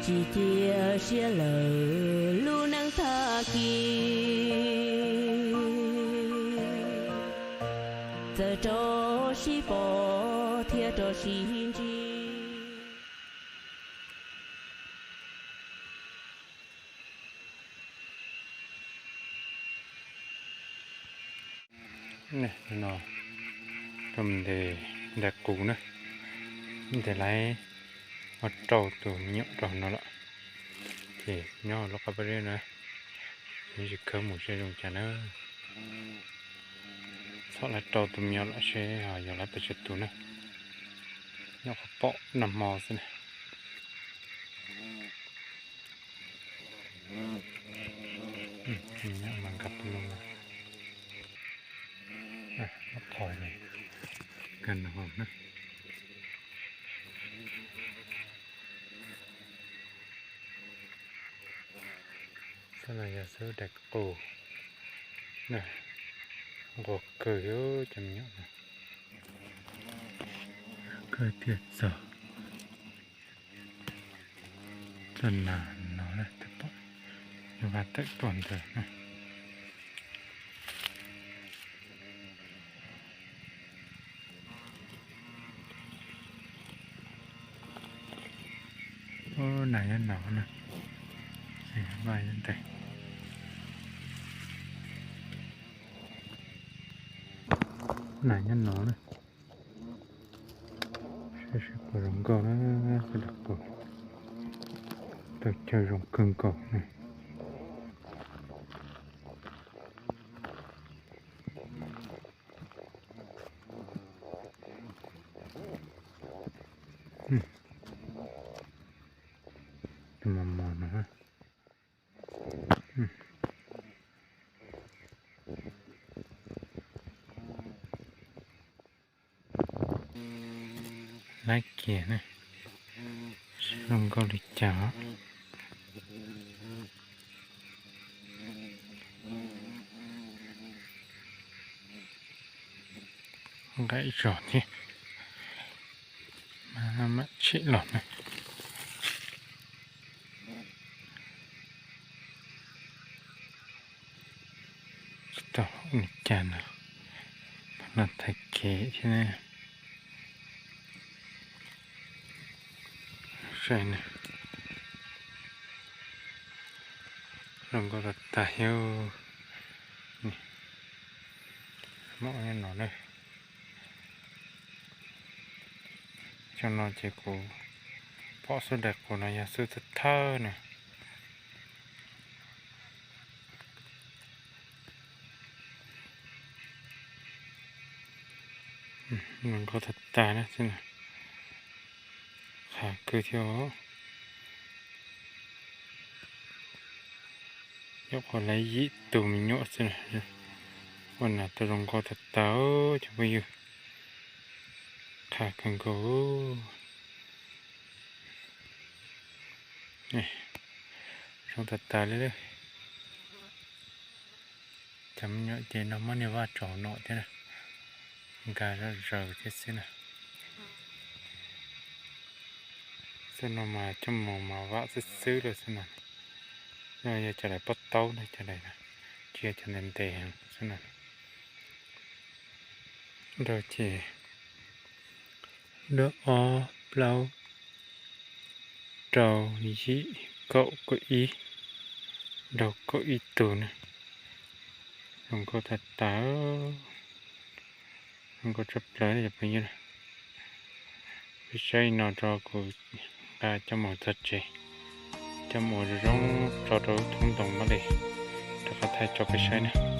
只叫些了路能他给这着是不贴着心机nè nó cầm để đặt cũ nữa để lấy một trâu từ nhựa trâu nó lại thì nhỏ nó có bên này như chỉ cơm một xe dùng chả nữa sau lại trâu từ nhựa lại xe họ giờ lại bị chết tụi này nhỏ có bọ nằm mò thế này nhỏ mang cặp luôn nó thổi này gần hồn nữa sau này giờ sơ đẹp cổ nè gọt cờ yếu chầm nhóc này cờ thiệt sợ lần nào nó là thật bọ và tất toàn rồi nè ô này nó nè thì bay lên đây này nó nè sẽ có rồng cổ nó sẽ đặt cổ tôi chơi rồng cưng cổ này mò nữa lấy kia này không có lịch chở gãy giọt nhé mà mất chị lọt nàyต่ออีกจานนะนัดไทยเก๋ใช่ไหมใช่นะลองก็ตัดตาเหี้ยวนี่มองให้หน่อยเลยจนนอนเจกูเพราะสุดเด็กกูนะอย่าซื้อเท่านะมันก็ตัดตานะใช่ไหมค่ะคือเที่ยวยกอะไรยี่ตัวมีเยอะใช่ไหมวันน่ะตัวลงก็ตัดตาจะไปอยู่ค่ะกันก็นี่ลองตัดตาเลยจำเยอะเจนน้ำมันเนี่ยว่าจ่อเนาะใช่ไหมการเราจะเส้นเส้นมาจมูกมาว่าซื้อเลยสินะเราจะได้ปัดเต้าได้จะได้นะเชี่ยจะเน้นเตะสินะเราจะเลือกอ๋อเปล่าเรายี่เกาก็อีเราก็อีตัวนะผมก็ตัดตามันก็จะเปล่าจะเป็นยังไงไม่ใช่นอนรอกูจะหมดตัดใจจะหมดร้องรอทุ่งตรงมาเลยถ้าเขาไทยจบไปใช่นะ